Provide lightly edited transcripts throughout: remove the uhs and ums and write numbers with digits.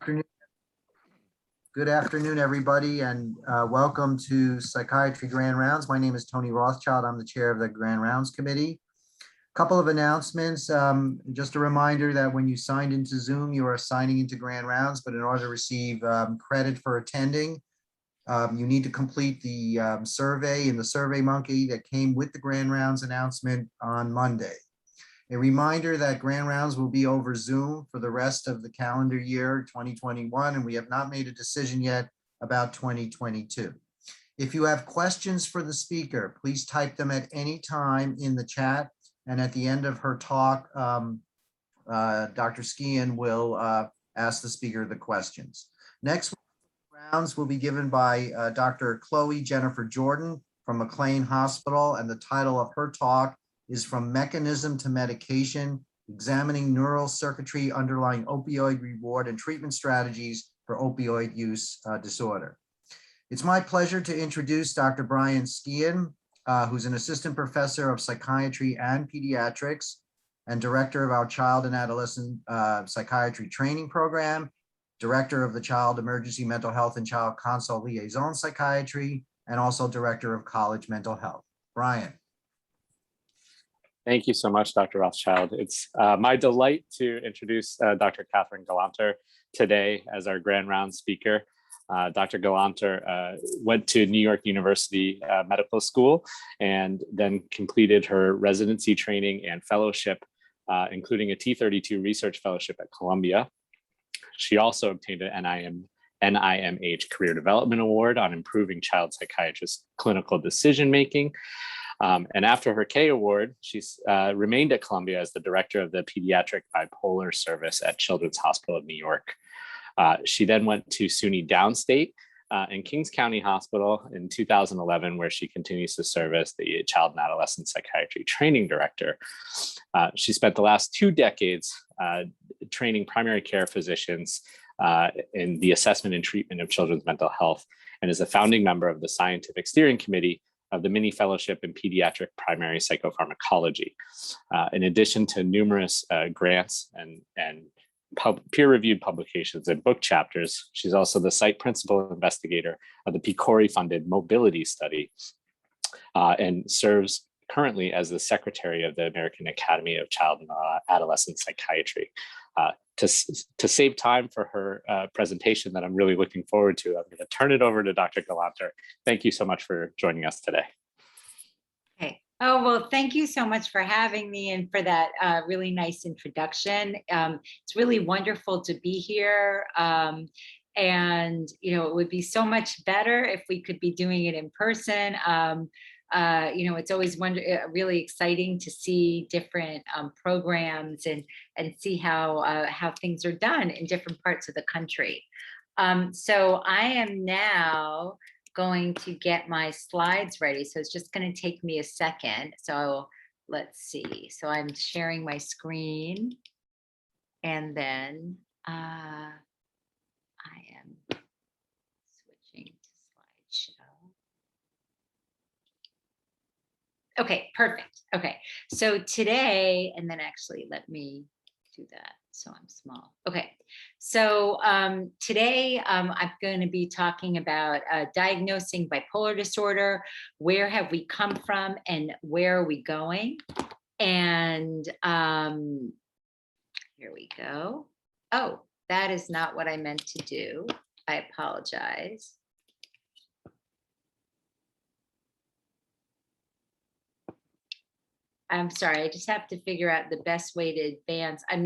afternoon. Good afternoon, everybody, and welcome to Psychiatry Grand Rounds. My name is Tony Rothschild. I'm the chair of the Grand Rounds Committee. Couple of announcements. Just a reminder that when you signed into Zoom, you are signing into Grand Rounds, but in order to receive credit for attending, you need to complete the survey in the Survey Monkey that came with the Grand Rounds announcement on Monday. A reminder that Grand Rounds will be over Zoom for the rest of the calendar year 2021, and we have not made a decision yet about 2022. If you have questions for the speaker, please type them at any time in the chat, and at the end of her talk, Dr. Skian will ask the speaker the questions. Next rounds will be given by Dr. Chloe Jennifer Jordan from McLean Hospital, and the title of her talk is From Mechanism to Medication, Examining Neural Circuitry Underlying Opioid Reward and Treatment Strategies for Opioid Use Disorder. It's my pleasure to introduce Dr. Brian Skian, who's an assistant professor of psychiatry and pediatrics and director of our child and adolescent psychiatry training program, director of the Child Emergency Mental Health and Child Consult Liaison Psychiatry, and also director of college mental health. Brian. Thank you so much, Dr. Rothschild. It's my delight to introduce Dr. Cathryn Galanter today as our Grand Round speaker. Dr. Galanter went to New York University Medical School and then completed her residency training and fellowship, including a T32 research fellowship at Columbia. She also obtained an NIMH Career Development Award on improving child psychiatrist clinical decision-making. And after her K Award, she's remained at Columbia as the director of the Pediatric Bipolar Service at Children's Hospital of New York. She then went to SUNY Downstate and Kings County Hospital in 2011, where she continues to serve as the Child and Adolescent Psychiatry Training Director. She spent the last 2 decades training primary care physicians in the assessment and treatment of children's mental health, and is a founding member of the Scientific Steering Committee of the Mini Fellowship in Pediatric Primary Psychopharmacology. In addition to numerous grants and peer-reviewed publications and book chapters, she's also the site principal investigator of the PCORI-funded mobility study and serves currently as the secretary of the American Academy of Child and Adolescent Psychiatry. To save time for her presentation that I'm really looking forward to, I'm going to turn it over to Dr. Galanter. Thank you so much for joining us today. Okay. Oh, well, thank you so much for having me and for that really nice introduction. It's really wonderful to be here. And, you know, it would be so much better if we could be doing it in person. You know, it's always really exciting to see different programs and see how things are done in different parts of the country. So I am now going to get my slides ready. So it's just going to take me a second. So let's see. So I'm sharing my screen, and then I am switching to slideshow. Okay, perfect. Okay, so today, and then actually let me do that so I'm small. Okay, so today I'm going to be talking about diagnosing bipolar disorder. Where have we come from and where are we going? And here we go. Oh, that is not what I meant to do. I apologize. I'm sorry, I just have to figure out the best way to advance. I'm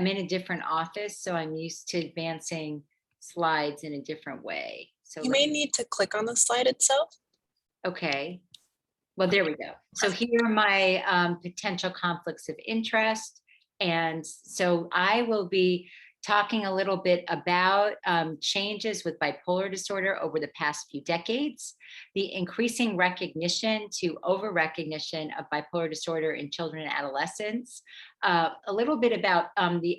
in a different office, so I'm used to advancing slides in a different way. So you may need to click on the slide itself. Okay, well, there we go. So here are my potential conflicts of interest. And so I will be talking a little bit about changes with bipolar disorder over the past few decades, the increasing recognition to over-recognition of bipolar disorder in children and adolescents, a little bit about the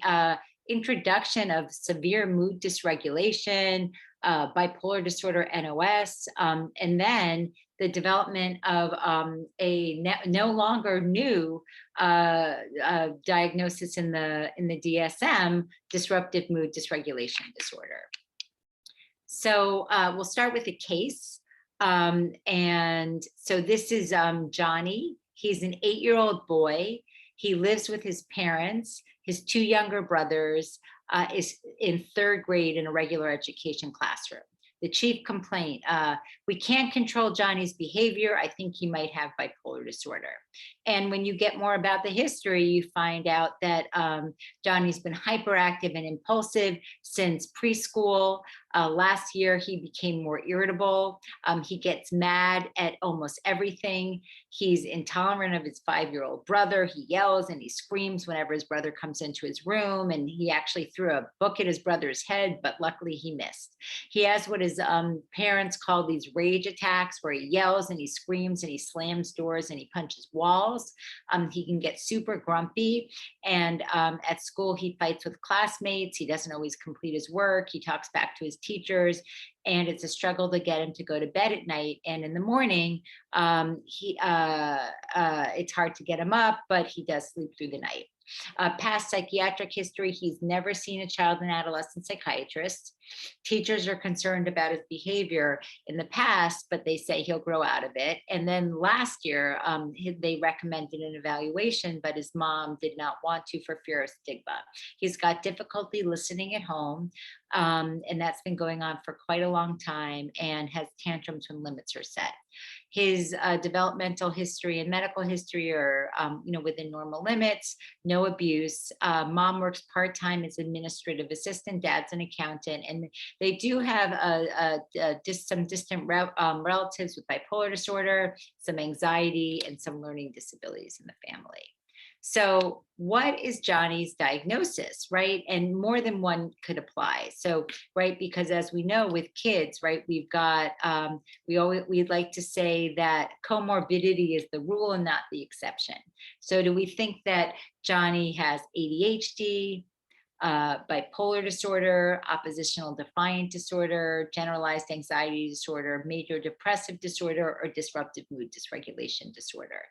introduction of severe mood dysregulation, bipolar disorder NOS, and then the development of a no longer new diagnosis in the DSM, disruptive mood dysregulation disorder. So we'll start with a case. And so this is Johnny. He's an 8-year-old boy. He lives with his parents. His 2 younger brothers is in 3rd grade in a regular education classroom. The chief complaint, we can't control Johnny's behavior. I think he might have bipolar disorder. And when you get more about the history, you find out that Johnny's been hyperactive and impulsive since preschool. Last year, he became more irritable. He gets mad at almost everything. He's intolerant of his 5-year-old brother. He yells and he screams whenever his brother comes into his room. And he actually threw a book at his brother's head, but luckily he missed. He has what his parents call these rage attacks, where he yells and he screams and he slams doors and he punches walls. He can get super grumpy, and at school he fights with classmates. He doesn't always complete his work. He talks back to his teachers, and it's a struggle to get him to go to bed at night. And in the morning, it's hard to get him up, but he does sleep through the night. Past psychiatric history, he's never seen a child and adolescent psychiatrist. Teachers are concerned about his behavior in the past, but they say he'll grow out of it. And then last year, they recommended an evaluation, but his mom did not want to for fear of stigma. He's got difficulty listening at home, and that's been going on for quite a long time, and has tantrums when limits are set. His developmental history and medical history are within normal limits, no abuse. Mom works part-time as administrative assistant, dad's an accountant, and they do have some distant relatives with bipolar disorder, some anxiety, and some learning disabilities in the family. So what is Johnny's diagnosis, right? And more than one could apply. So, right, because as we know with kids, right, we've got, we'd like to say that comorbidity is the rule and not the exception. So do we think that Johnny has ADHD, bipolar disorder, oppositional defiant disorder, generalized anxiety disorder, major depressive disorder, or disruptive mood dysregulation disorder?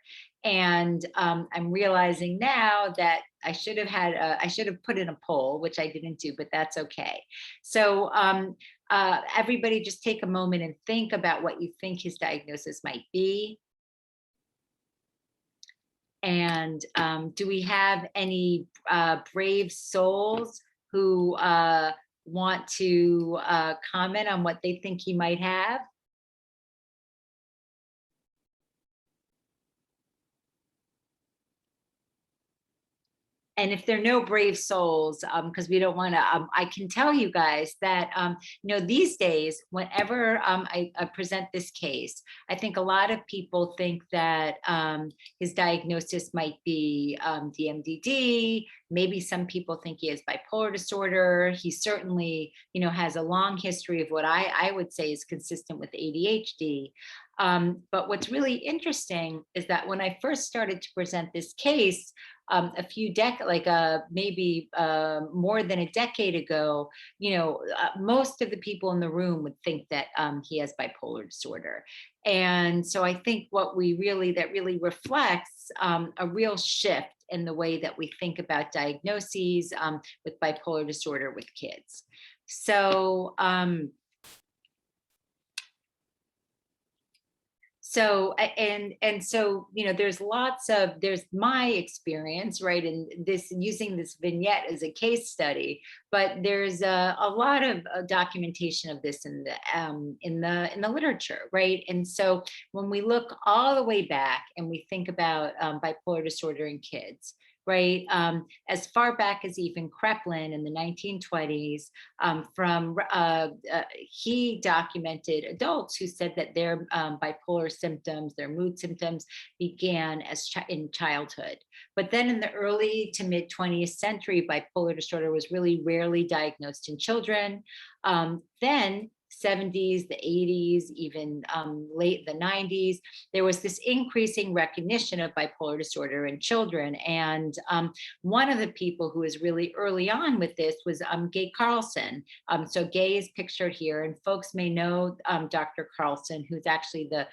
And I'm realizing now that I should have put in a poll, which I didn't do, but that's okay. So everybody just take a moment and think about what you think his diagnosis might be. And do we have any brave souls who want to comment on what they think he might have? And if there are no brave souls, because we don't want to, I can tell you guys that, these days, whenever I present this case, I think a lot of people think that his diagnosis might be DMDD. Maybe some people think he has bipolar disorder. He certainly, has a long history of what I would say is consistent with ADHD. But what's really interesting is that when I first started to present this case, a few maybe more than a decade ago, most of the people in the room would think that he has bipolar disorder. And so I think that really reflects a real shift in the way that we think about diagnoses with bipolar disorder with kids. So, So there's my experience, right, in this, using this vignette as a case study, but there's a lot of documentation of this in the literature, right? And so when we look all the way back and we think about bipolar disorder in kids, right? As far back as even Kreplin in the 1920s, he documented adults who said that their bipolar symptoms, their mood symptoms began in childhood. But then in the early to mid 20th century, bipolar disorder was really rarely diagnosed in children. Then 70s, the 80s, even late the 90s, there was this increasing recognition of bipolar disorder in children. And one of the people who was really early on with this was Gay Carlson. So Gay is pictured here, and folks may know Dr. Carlson, who's actually the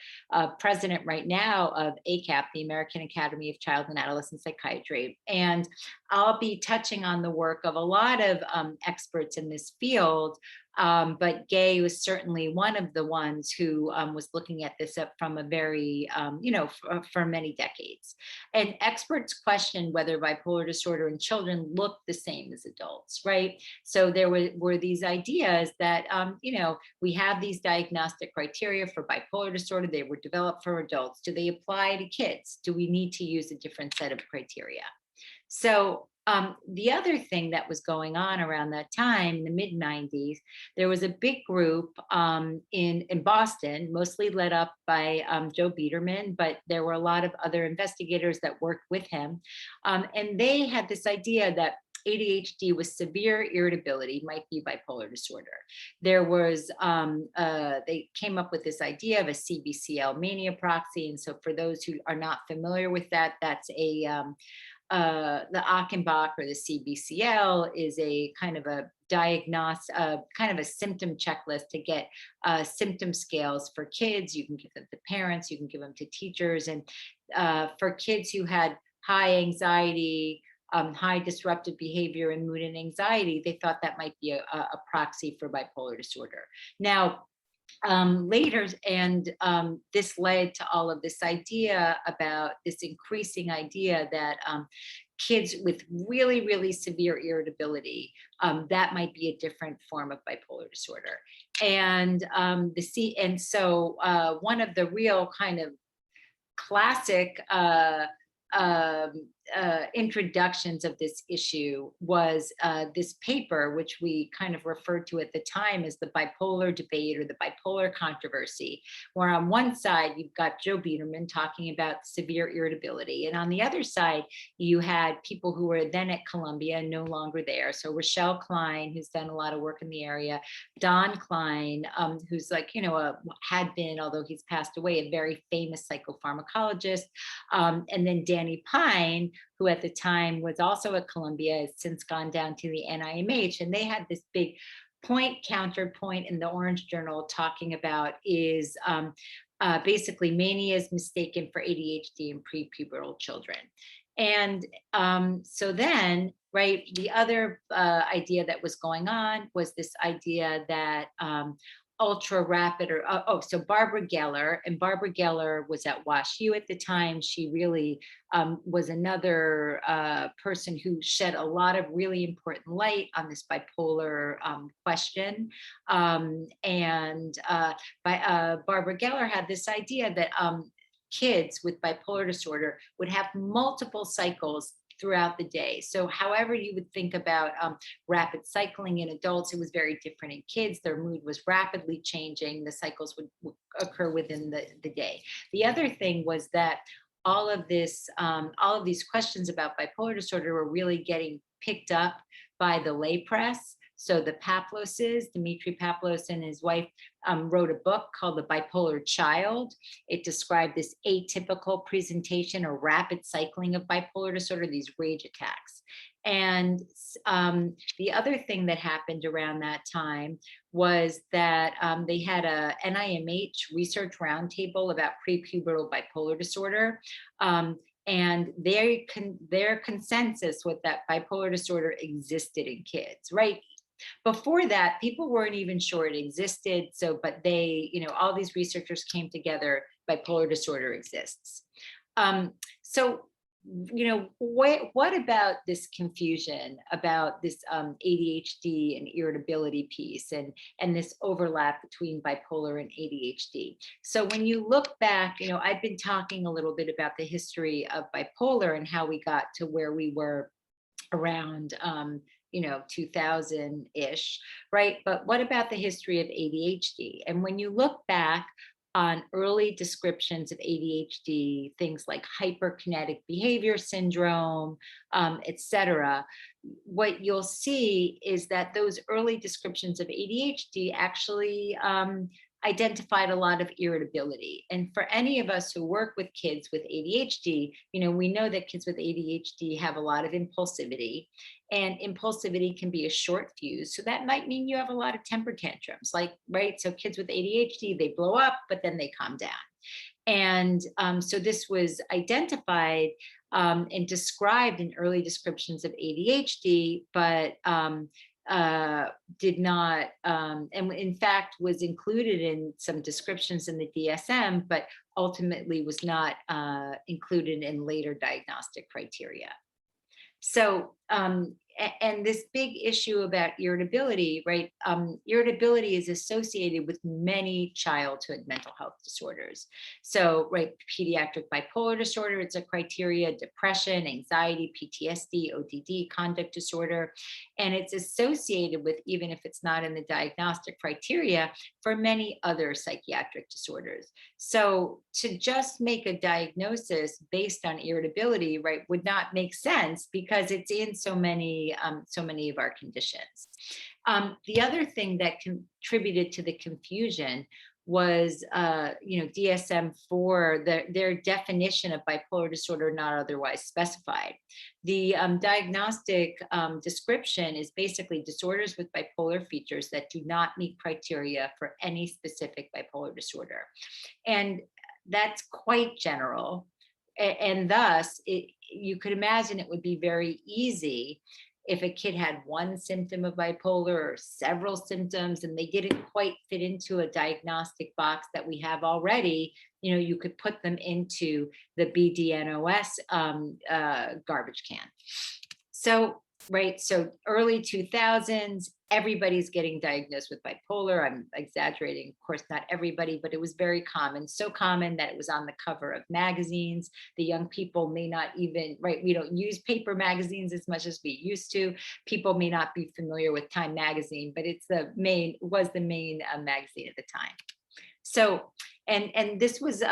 president right now of ACAP, the American Academy of Child and Adolescent Psychiatry. And I'll be touching on the work of a lot of experts in this field, but Gay was certainly one of the ones who was looking at this up from a very, for many decades. And experts questioned whether bipolar disorder in children looked the same as adults, right? So there were these ideas that, we have these diagnostic criteria for bipolar disorder. They were developed for adults. Do they apply to kids? Do we need to use a different set of criteria? So the other thing that was going on around that time, in the mid 90s, there was a big group in Boston, mostly led up by Joe Biederman, but there were a lot of other investigators that worked with him. And they had this idea that ADHD with severe irritability might be bipolar disorder. There was, they came up with this idea of a CBCL mania proxy. And so for those who are not familiar with that, that's the Achenbach or the CBCL is a kind of a kind of a symptom checklist to get symptom scales for kids. You can give them to parents, you can give them to teachers. And for kids who had high anxiety, high disruptive behavior and mood and anxiety, they thought that might be a proxy for bipolar disorder. Now, later, and this led to all of this idea about this increasing idea that kids with really, really severe irritability, that might be a different form of bipolar disorder. And so one of the real kind of classic introductions of this issue was this paper, which we kind of referred to at the time as the bipolar debate or the bipolar controversy, where on one side you've got Joe Biederman talking about severe irritability, and on the other side you had people who were then at Columbia and no longer there. So Rochelle Klein, who's done a lot of work in the area, Don Klein, who's like, had been, although he's passed away, a very famous psychopharmacologist, and then Danny Pine, who at the time was also at Columbia, has since gone down to the NIMH. And they had this big point counterpoint in the Orange Journal talking about is basically mania is mistaken for ADHD in prepubertal children. And so then, right, the other idea that was going on was this idea that ultra rapid so Barbara Geller, and Barbara Geller was at WashU at the time. She really was another person who shed a lot of really important light on this bipolar question. Barbara Geller had this idea that kids with bipolar disorder would have multiple cycles throughout the day. So however you would think about rapid cycling in adults, it was very different in kids. Their mood was rapidly changing. The cycles would occur within the day. The other thing was that all of these questions about bipolar disorder were really getting picked up by the lay press. So the Paploses, Dimitri Paplos and his wife wrote a book called The Bipolar Child. It described this atypical presentation or rapid cycling of bipolar disorder, these rage attacks. And the other thing that happened around that time was that they had a NIMH research roundtable about prepubertal bipolar disorder. And their consensus was that bipolar disorder existed in kids, right? Before that, people weren't even sure it existed. So, but they, all these researchers came together, bipolar disorder exists. What about this confusion about this ADHD and irritability piece and this overlap between bipolar and ADHD? So when you look back, I've been talking a little bit about the history of bipolar and how we got to where we were around 2000-ish, right? But what about the history of ADHD? And when you look back, on early descriptions of ADHD, things like hyperkinetic behavior syndrome, etc., what you'll see is that those early descriptions of ADHD actually identified a lot of irritability. And for any of us who work with kids with ADHD, we know that kids with ADHD have a lot of impulsivity, and impulsivity can be a short fuse. So that might mean you have a lot of temper tantrums, right? So kids with ADHD, they blow up, but then they calm down. And so this was identified and described in early descriptions of ADHD, but did not, and in fact was included in some descriptions in the DSM, but ultimately was not included in later diagnostic criteria. So, and this big issue about irritability, right? Irritability is associated with many childhood mental health disorders. So, right, pediatric bipolar disorder, it's a criteria, depression, anxiety, PTSD, ODD, conduct disorder, and it's associated with, even if it's not in the diagnostic criteria, for many other psychiatric disorders. So to just make a diagnosis based on irritability, right, would not make sense because it's in so many of our conditions. The other thing that contributed to the confusion was, DSM-4, their definition of bipolar disorder not otherwise specified. The diagnostic description is basically disorders with bipolar features that do not meet criteria for any specific bipolar disorder. And that's quite general. And thus, you could imagine it would be very easy if a kid had one symptom of bipolar or several symptoms and they didn't quite fit into a diagnostic box that we have already, you could put them into the BDNOS garbage can. So, right, so early 2000s, everybody's getting diagnosed with bipolar. I'm exaggerating, of course, not everybody, but it was very common, so common that it was on the cover of magazines. The young people may not even, right, we don't use paper magazines as much as we used to. People may not be familiar with Time magazine, but was the main magazine at the time. So, and this was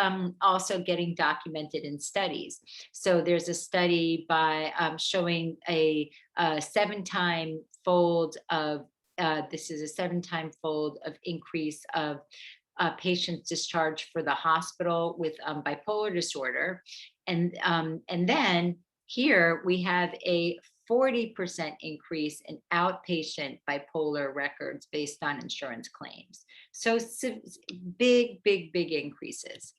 also getting documented in studies. So there's a study by showing a 7-time fold of, this is a 7-time fold of increase of patients discharged for the hospital with bipolar disorder. And then here we have a 40% increase in outpatient bipolar records based on insurance claims. So big increases.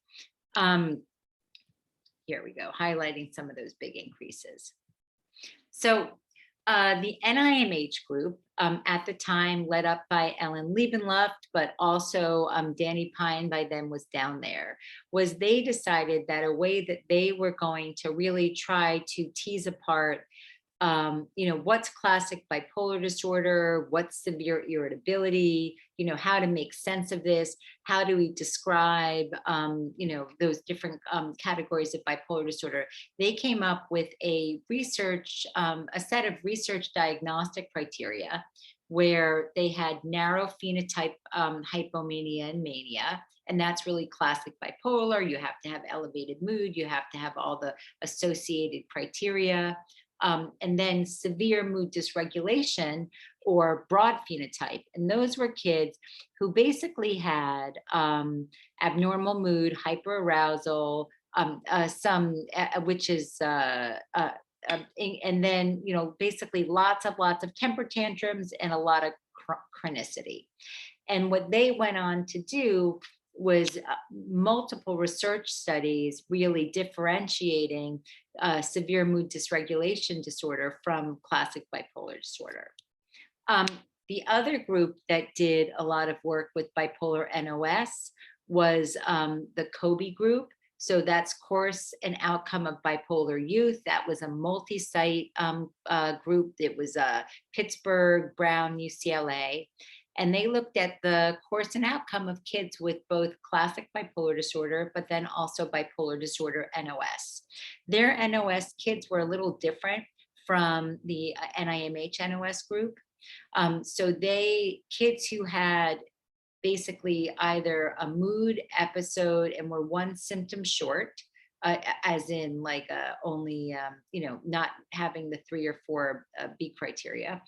Here we go, highlighting some of those big increases. So the NIMH group, at the time led up by Ellen Liebenluft, but also Danny Pine by then was down there, was they decided that a way that they were going to really try to tease apart what's classic bipolar disorder, what's severe irritability, how to make sense of this, how do we describe, those different categories of bipolar disorder. They came up with a set of research diagnostic criteria where they had narrow phenotype hypomania and mania. And that's really classic bipolar. You have to have elevated mood. You have to have all the associated criteria. And then severe mood dysregulation or broad phenotype. And those were kids who basically had abnormal mood, hyperarousal, which is, and then, basically lots of temper tantrums and a lot of chronicity. And what they went on to do was multiple research studies really differentiating severe mood dysregulation disorder from classic bipolar disorder. The other group that did a lot of work with bipolar NOS was the COBE group. So that's Course and Outcome of Bipolar Youth. That was a multi-site group. It was Pittsburgh, Brown, UCLA. And they looked at the course and outcome of kids with both classic bipolar disorder, but then also bipolar disorder NOS. Their NOS kids were a little different from the NIMH NOS group. So kids who had basically either a mood episode and we're one symptom short, as in like only, not having the 3 or 4 B criteria,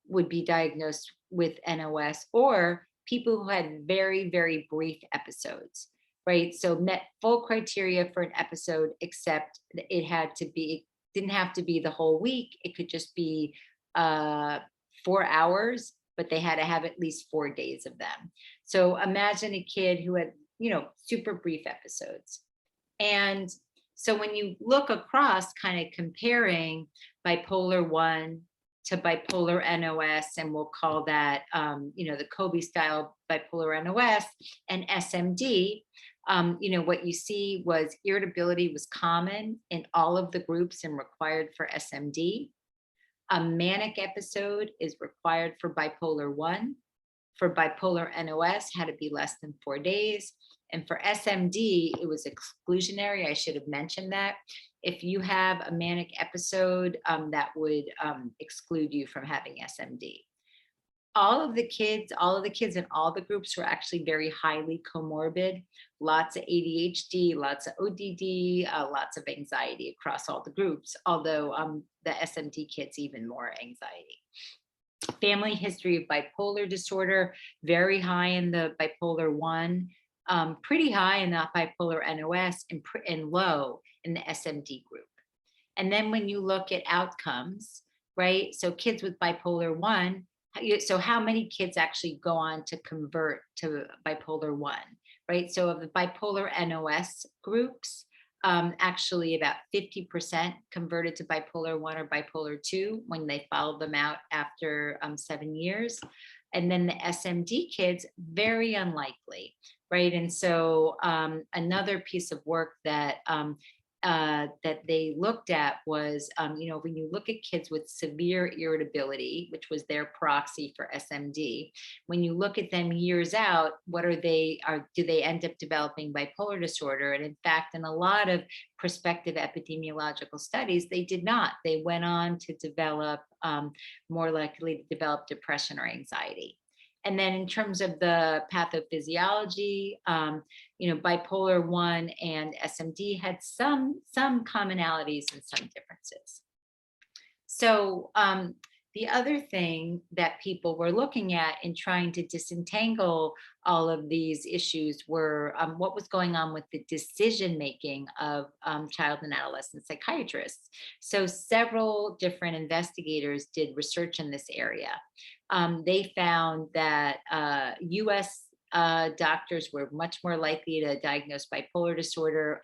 would be diagnosed with NOS, or people who had very, very brief episodes, right? So met full criteria for an episode, except it didn't have to be the whole week. It could just be 4 hours, but they had to have at least 4 days of them. So imagine a kid who had, super brief episodes. And so when you look across, kind of comparing bipolar 1 to bipolar NOS, and we'll call that, the Kobe style bipolar NOS and SMD, what you see was irritability was common in all of the groups and required for SMD. A manic episode is required for bipolar 1. For bipolar NOS, had to be less than 4 days. And for SMD, it was exclusionary. I should have mentioned that. If you have a manic episode, that would exclude you from having SMD. All of the kids in all the groups were actually very highly comorbid. Lots of ADHD, lots of ODD, lots of anxiety across all the groups, although the SMD kids even more anxiety. Family history of bipolar disorder, very high in the bipolar 1, pretty high in the bipolar NOS, and low in the SMD group. And then when you look at outcomes, right? So kids with bipolar 1, so how many kids actually go on to convert to bipolar 1, right? So of the bipolar NOS groups, actually about 50% converted to bipolar 1 or bipolar 2 when they followed them out after 7 years. And then the SMD kids, very unlikely, right? And so another piece of work that that they looked at was, when you look at kids with severe irritability, which was their proxy for SMD, when you look at them years out, do they end up developing bipolar disorder? And in fact, in a lot of prospective epidemiological studies, they did not. They went on to develop, more likely to develop depression or anxiety. And then in terms of the pathophysiology, bipolar 1 and SMD had some commonalities and some differences. So the other thing that people were looking at in trying to disentangle all of these issues were what was going on with the decision-making of child and adolescent psychiatrists. So several different investigators did research in this area. They found that US doctors were much more likely to diagnose bipolar disorder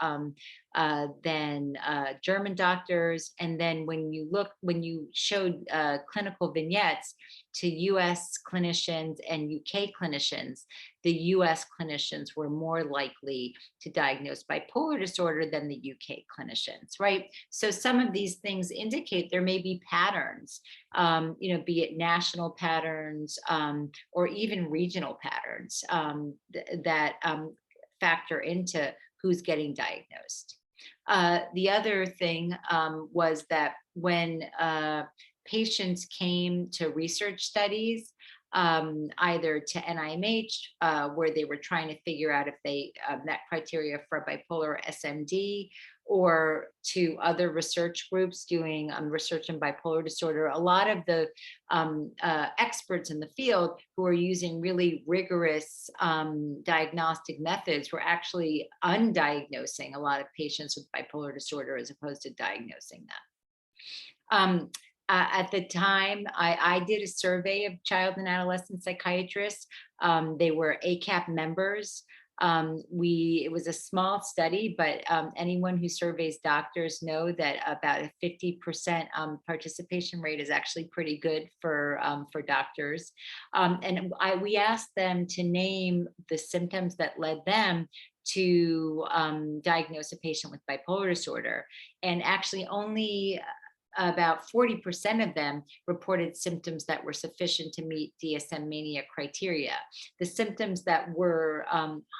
than German doctors. And then when you showed clinical vignettes to US clinicians and UK clinicians, the US clinicians were more likely to diagnose bipolar disorder than the UK clinicians, right? So some of these things indicate there may be patterns, be it national patterns or even regional patterns that factor into who's getting diagnosed. The other thing was that when patients came to research studies, either to NIMH, where they were trying to figure out if they met criteria for bipolar SMD, or to other research groups doing research in bipolar disorder, a lot of the experts in the field who are using really rigorous diagnostic methods were actually undiagnosing a lot of patients with bipolar disorder as opposed to diagnosing them. At the time, I did a survey of child and adolescent psychiatrists. They were ACAP members. It was a small study, but anyone who surveys doctors know that about a 50% participation rate is actually pretty good for doctors. We asked them to name the symptoms that led them to diagnose a patient with bipolar disorder. And actually only about 40% of them reported symptoms that were sufficient to meet DSM mania criteria. The symptoms that were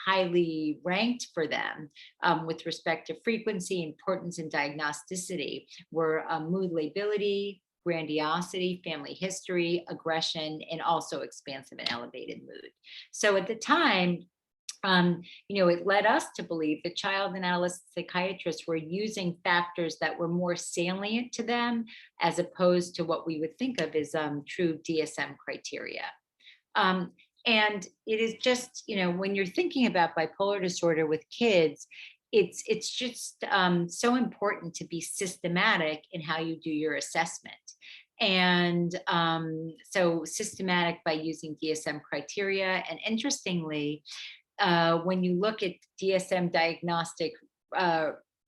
highly ranked for them with respect to frequency, importance, and diagnosticity were mood lability, grandiosity, family history, aggression, and also expansive and elevated mood. So at the time, it led us to believe that child and adolescent psychiatrists were using factors that were more salient to them, as opposed to what we would think of as true DSM criteria. And it is just, when you're thinking about bipolar disorder with kids, it's just so important to be systematic in how you do your assessment. And so systematic by using DSM criteria. And interestingly, when you look at DSM diagnostic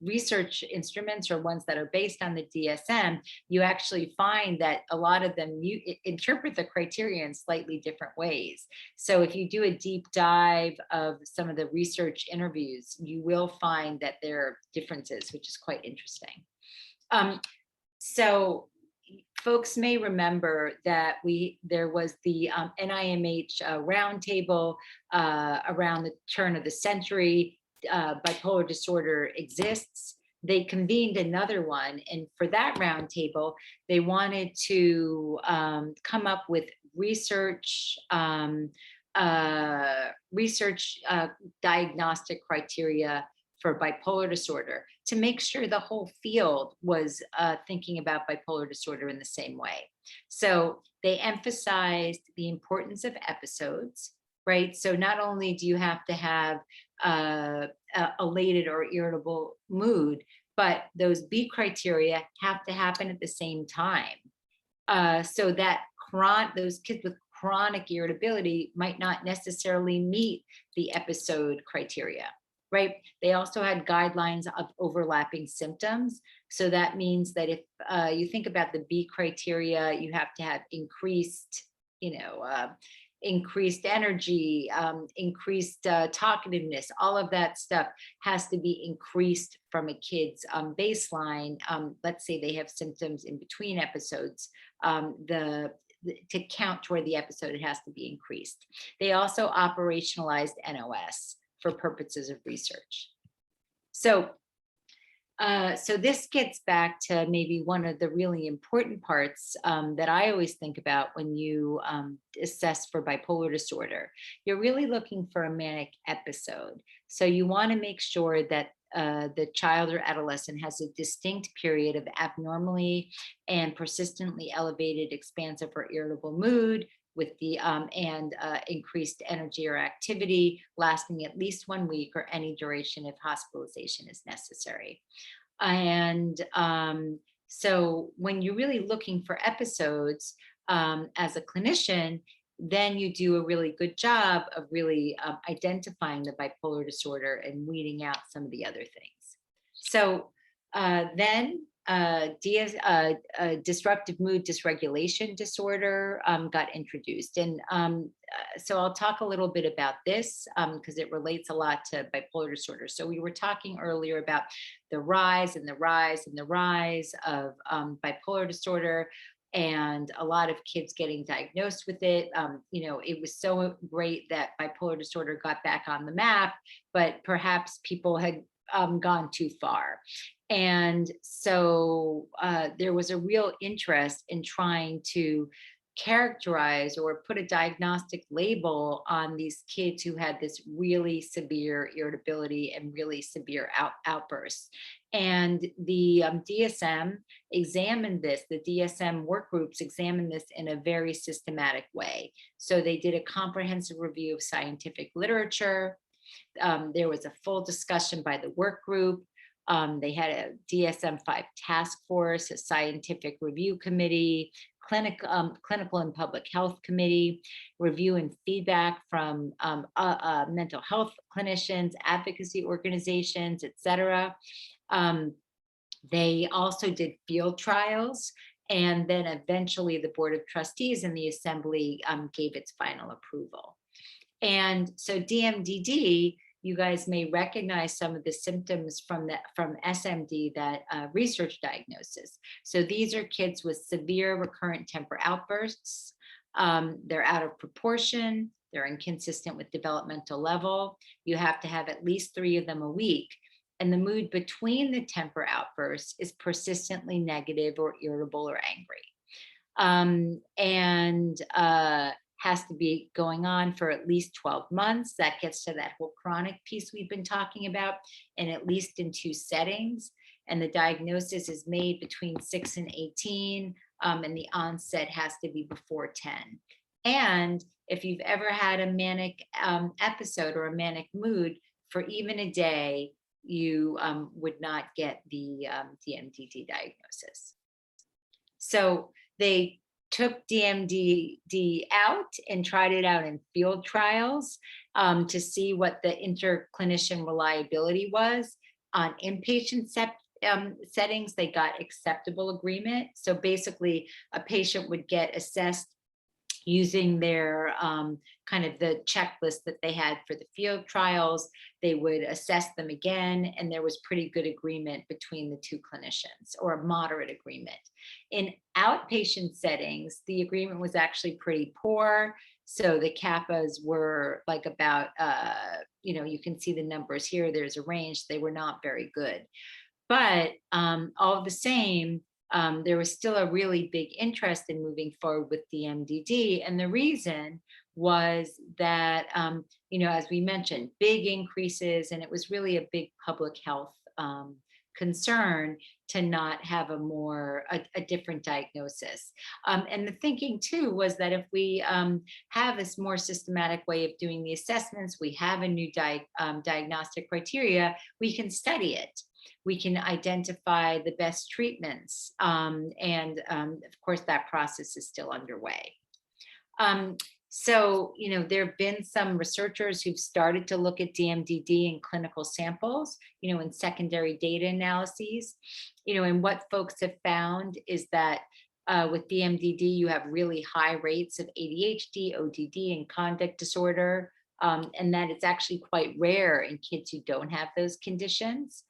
research instruments, or ones that are based on the DSM, you actually find that a lot of them interpret the criteria in slightly different ways. So if you do a deep dive of some of the research interviews, you will find that there are differences, which is quite interesting. So folks may remember that there was the NIMH roundtable around the turn of the century. Bipolar disorder exists. They convened another one, and for that roundtable, they wanted to come up with research diagnostic criteria for bipolar disorder, to make sure the whole field was thinking about bipolar disorder in the same way. So they emphasized the importance of episodes, right? So not only do you have to have elated or irritable mood, but those B criteria have to happen at the same time. So that those kids with chronic irritability might not necessarily meet the episode criteria, right? They also had guidelines of overlapping symptoms. So that means that if you think about the B criteria, you have to have increased, increased energy, increased talkativeness, all of that stuff has to be increased from a kid's baseline. Let's say they have symptoms in between episodes, to count toward the episode, it has to be increased. They also operationalized NOS for purposes of research. So this gets back to maybe one of the really important parts that I always think about when you assess for bipolar disorder. You're really looking for a manic episode. So you want to make sure that the child or adolescent has a distinct period of abnormally and persistently elevated expansive or irritable mood, with the increased energy or activity lasting at least 1 week, or any duration if hospitalization is necessary. And so when you're really looking for episodes as a clinician, then you do a really good job of really identifying the bipolar disorder and weeding out some of the other things. So then disruptive mood dysregulation disorder got introduced. And so I'll talk a little bit about this because it relates a lot to bipolar disorder. So we were talking earlier about the rise and the rise and the rise of bipolar disorder, and a lot of kids getting diagnosed with it. It was so great that bipolar disorder got back on the map, but perhaps people had gone too far. And so there was a real interest in trying to characterize or put a diagnostic label on these kids who had this really severe irritability and really severe outbursts. And the DSM examined this, the DSM work groups examined this in a very systematic way. So they did a comprehensive review of scientific literature. There was a full discussion by the work group. They had a DSM-5 task force, a scientific review committee, clinical and public health committee, review and feedback from mental health clinicians, advocacy organizations, et cetera. They also did field trials, and then eventually the Board of Trustees and the Assembly gave its final approval. And so DMDD, you guys may recognize some of the symptoms from SMD, that research diagnosis. So these are kids with severe recurrent temper outbursts. They're out of proportion. They're inconsistent with developmental level. You have to have at least 3 of them a week. And the mood between the temper outbursts is persistently negative or irritable or angry. and has to be going on for at least 12 months. That gets to that whole chronic piece we've been talking about, and at least in 2 settings. And the diagnosis is made between 6 and 18, and the onset has to be before 10. And if you've ever had a manic episode or a manic mood for even a day, you would not get the DMDD diagnosis. So they took DMDD out and tried it out in field trials to see what the interclinician reliability was. On inpatient settings, they got acceptable agreement. So basically, a patient would get assessed using their kind of the checklist that they had for the field trials. They would assess them again, and there was pretty good agreement between the 2 clinicians, or a moderate agreement. In outpatient settings, the agreement was actually pretty poor. So the kappas were like about, you can see the numbers here, there's a range, they were not very good. But all the same, there was still a really big interest in moving forward with DMDD. And the reason was that, as we mentioned, big increases, and it was really a big public health concern to not have a different diagnosis. And the thinking too was that if we have this more systematic way of doing the assessments, we have a new diagnostic criteria, we can study it. We can identify the best treatments. And of course, that process is still underway. So, there have been some researchers who've started to look at DMDD in clinical samples, in secondary data analyses, and what folks have found is that with DMDD, you have really high rates of ADHD, ODD, and conduct disorder, and that it's actually quite rare in kids who don't have those conditions.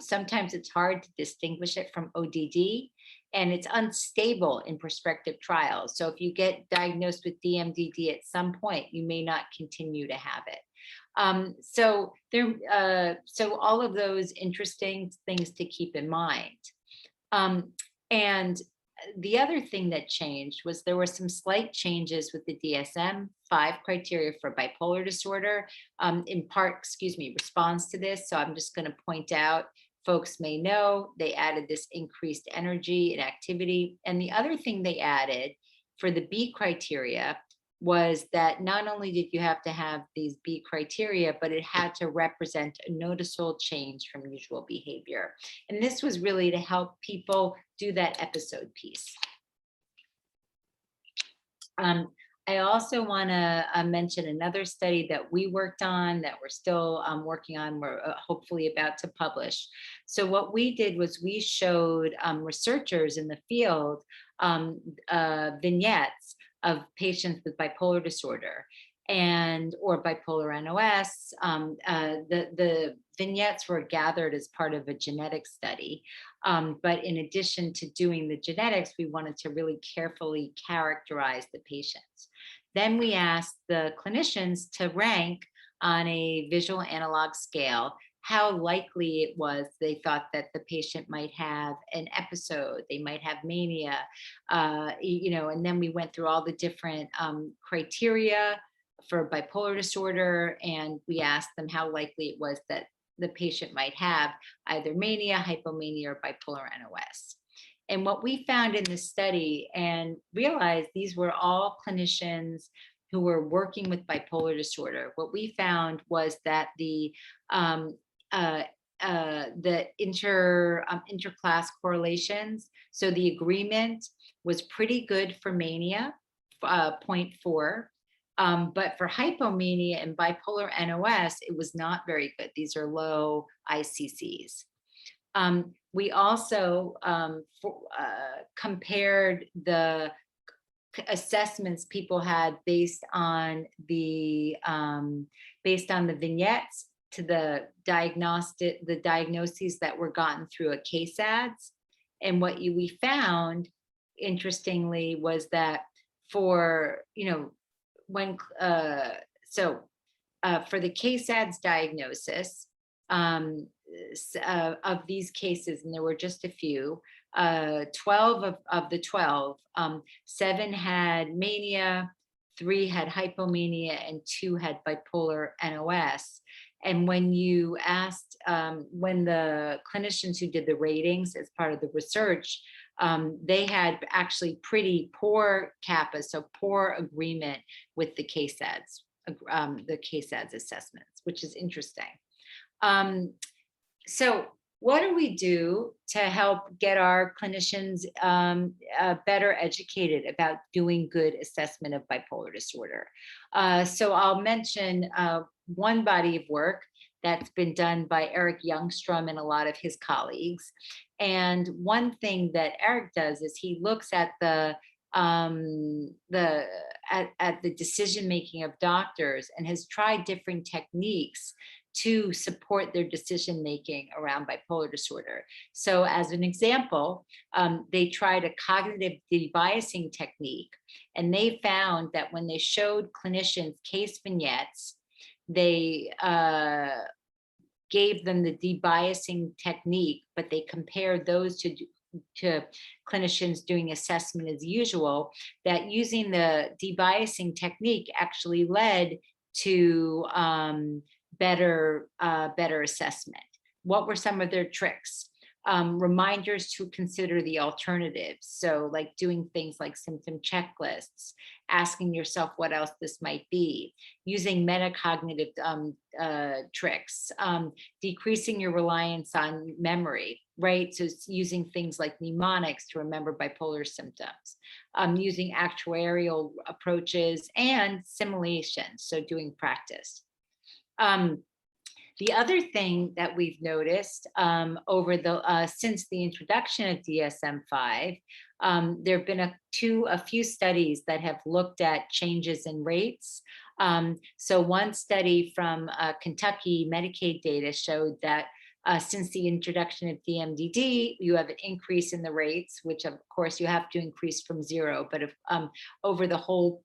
Sometimes it's hard to distinguish it from ODD, and it's unstable in prospective trials. So if you get diagnosed with DMDD at some point, you may not continue to have it. So all of those interesting things to keep in mind. And the other thing that changed was there were some slight changes with the DSM-5 criteria for bipolar disorder, in part, responds to this. So I'm just going to point out, folks may know they added this increased energy and activity. And the other thing they added for the B criteria was that not only did you have to have these B criteria, but it had to represent a noticeable change from usual behavior. And this was really to help people do that episode piece. I also want to mention another study that we worked on that we're still working on, we're hopefully about to publish. So what we did was we showed researchers in the field vignettes of patients with bipolar disorder or bipolar NOS. The vignettes were gathered as part of a genetic study. But in addition to doing the genetics, we wanted to really carefully characterize the patients. Then we asked the clinicians to rank on a visual analog scale how likely it was they thought that the patient might have an episode, they might have mania, and then we went through all the different criteria for bipolar disorder, and we asked them how likely it was that the patient might have either mania, hypomania, or bipolar NOS. And what we found in this study, and realized these were all clinicians who were working with bipolar disorder, what we found was that the interclass correlations, so the agreement was pretty good for mania, 0.4. But for hypomania and bipolar NOS, it was not very good. These are low ICCs. We also compared the assessments people had based on the vignettes to the diagnoses that were gotten through a case ads. And what we found, interestingly, was that for for the case ads diagnosis of these cases, and there were just a few, 12 of the 12, 7 had mania, 3 had hypomania, and 2 had bipolar NOS. And when you asked, when the clinicians who did the ratings as part of the research, they had actually pretty poor CAPA, so poor agreement with the KSADS, assessments, which is interesting. So what do we do to help get our clinicians better educated about doing good assessment of bipolar disorder? So I'll mention one body of work that's been done by Eric Youngstrom and a lot of his colleagues. And one thing that Eric does is he looks at the decision making of doctors and has tried different techniques to support their decision making around bipolar disorder. So as an example, they tried a cognitive debiasing technique, and they found that when they showed clinicians case vignettes, they gave them the debiasing technique, but they compared those to clinicians doing assessment as usual, that using the debiasing technique actually led to better assessment. What were some of their tricks? Reminders to consider the alternatives. So like doing things like symptom checklists, asking yourself what else this might be, using metacognitive tricks, decreasing your reliance on memory, right? So it's using things like mnemonics to remember bipolar symptoms, using actuarial approaches and simulation, so doing practice. The other thing that we've noticed over the since the introduction of DSM-5, there have been a few studies that have looked at changes in rates. So one study from Kentucky Medicaid data showed that since the introduction of DMDD, you have an increase in the rates, which of course you have to increase from 0. But if over the whole,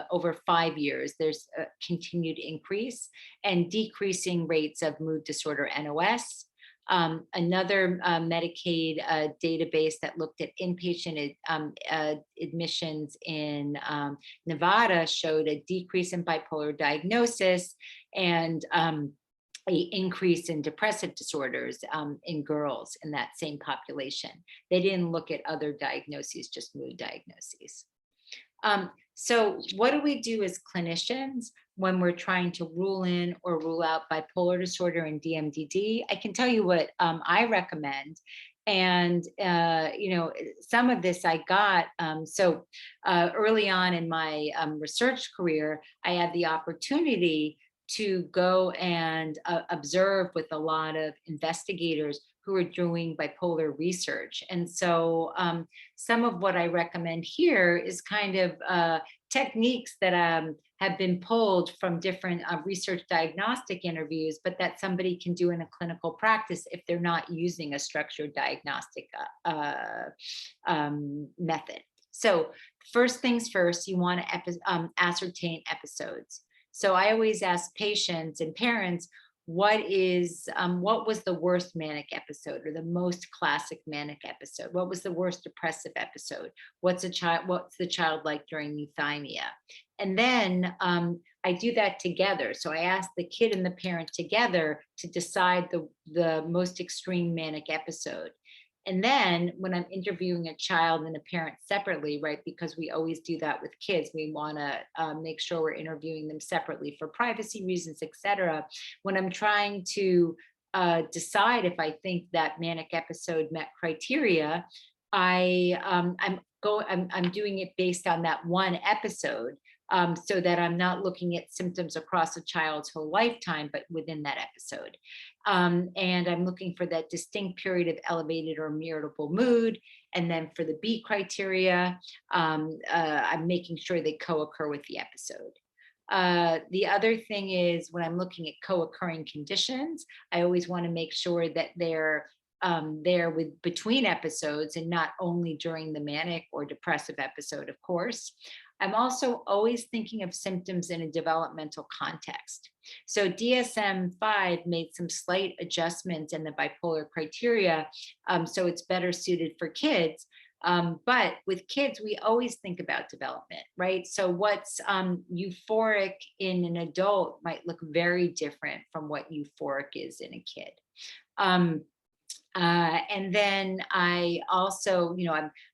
over 5 years, there's a continued increase and decreasing rates of mood disorder NOS. Another Medicaid database that looked at inpatient admissions in Nevada showed a decrease in bipolar diagnosis and an increase in depressive disorders in girls in that same population. They didn't look at other diagnoses, just mood diagnoses. So what do we do as clinicians when we're trying to rule in or rule out bipolar disorder and DMDD? I can tell you what I recommend. And, you know, some of this I got, early on in my research career, I had the opportunity to go and observe with a lot of investigators who are doing bipolar research. And so some of what I recommend here is kind of techniques that have been pulled from different research diagnostic interviews, but that somebody can do in a clinical practice if they're not using a structured diagnostic method. So first things first, you want to ascertain episodes. So I always ask patients and parents, what was the worst manic episode or the most classic manic episode? What was the worst depressive episode? What's the child like during euthymia? And then I do that together. So I ask the kid and the parent together to decide the most extreme manic episode. And then when I'm interviewing a child and a parent separately, right, because we always do that with kids, we want to make sure we're interviewing them separately for privacy reasons, et cetera. When I'm trying to decide if I think that manic episode met criteria, I'm doing it based on that one episode, so that I'm not looking at symptoms across a child's whole lifetime, but within that episode. And I'm looking for that distinct period of elevated or irritable mood. And then for the B criteria, I'm making sure they co-occur with the episode. The other thing is when I'm looking at co-occurring conditions, I always want to make sure that they're there with between episodes and not only during the manic or depressive episode, of course. I'm also always thinking of symptoms in a developmental context. So DSM-5 made some slight adjustments in the bipolar criteria, so it's better suited for kids. But with kids, we always think about development, right? So what's euphoric in an adult might look very different from what euphoric is in a kid. And then I also,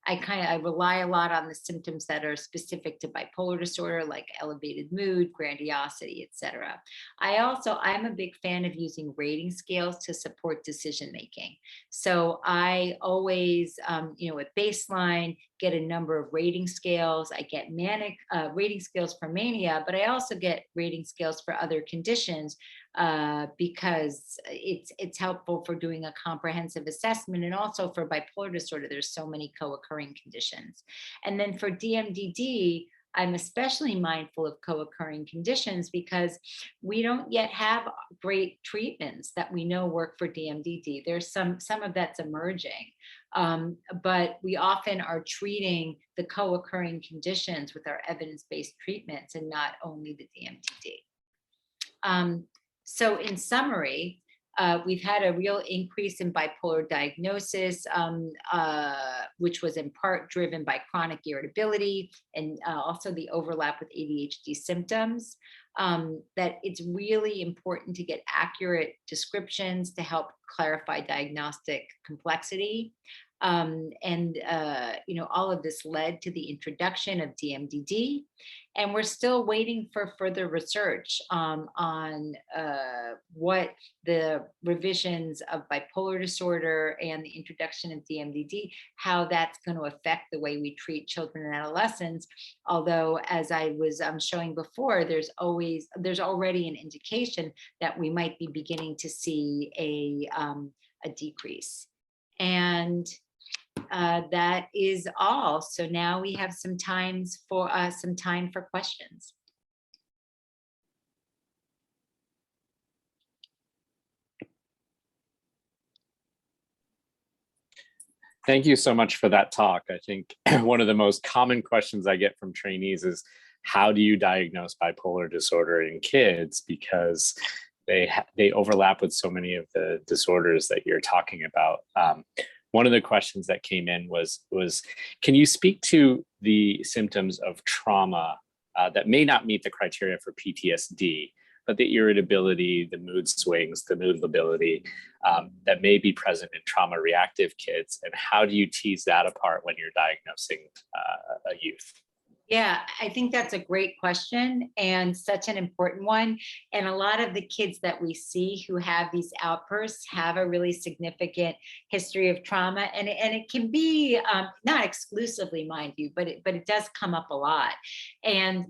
I rely a lot on the symptoms that are specific to bipolar disorder, like elevated mood, grandiosity, etc. I'm a big fan of using rating scales to support decision making. So I always, at baseline, get a number of rating scales. I get manic rating scales for mania, but I also get rating scales for other conditions because it's helpful for doing a comprehensive assessment, and also for bipolar disorder, there's so many co-occurring conditions. And then for DMDD, I'm especially mindful of co-occurring conditions because we don't yet have great treatments that we know work for DMDD. There's some of that's emerging, but we often are treating the co-occurring conditions with our evidence-based treatments and not only the DMDD. So in summary, we've had a real increase in bipolar diagnosis, which was in part driven by chronic irritability and also the overlap with ADHD symptoms. That it's really important to get accurate descriptions to help clarify diagnostic complexity. All of this led to the introduction of DMDD, and we're still waiting for further research on what the revisions of bipolar disorder and the introduction of DMDD, how that's going to affect the way we treat children and adolescents. Although, as I was showing before, there's already an indication that we might be beginning to see a decrease. And that is all. So now we have some time for questions. Thank you so much for that talk. I think one of the most common questions I get from trainees is, how do you diagnose bipolar disorder in kids? Because they overlap with so many of the disorders that you're talking about. One of the questions that came in was can you speak to the symptoms of trauma that may not meet the criteria for PTSD, but the irritability, the mood swings, the mood lability that may be present in trauma reactive kids? And how do you tease that apart when you're diagnosing a youth? Yeah, I think that's a great question and such an important one. And a lot of the kids that we see who have these outbursts have a really significant history of trauma. And it can be not exclusively, mind you, but it does come up a lot. And,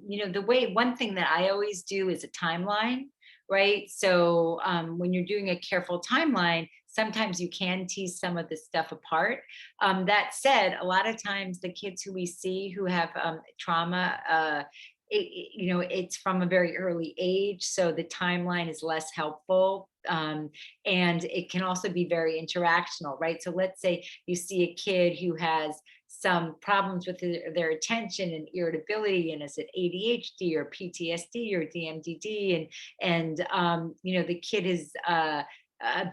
one thing that I always do is a timeline, right? So when you're doing a careful timeline, sometimes you can tease some of this stuff apart. That said, a lot of times the kids who we see who have trauma, it's from a very early age, so the timeline is less helpful. And it can also be very interactional, right? So let's say you see a kid who has some problems with their attention and irritability, and is it ADHD or PTSD or DMDD, and the kid is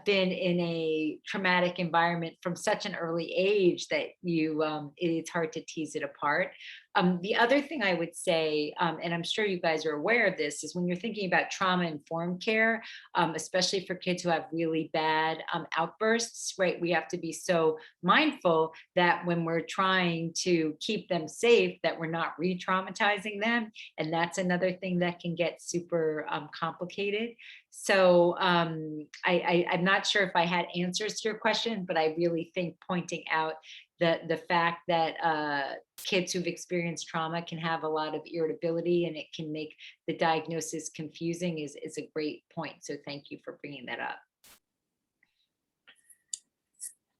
been in a traumatic environment from such an early age that it's hard to tease it apart. The other thing I would say, and I'm sure you guys are aware of this, is when you're thinking about trauma-informed care, especially for kids who have really bad outbursts, right? We have to be so mindful that when we're trying to keep them safe, that we're not re-traumatizing them. And that's another thing that can get super complicated. So I'm not sure if I had answers to your question, but I really think pointing out the fact that kids who've experienced trauma can have a lot of irritability and it can make the diagnosis confusing is a great point. So thank you for bringing that up.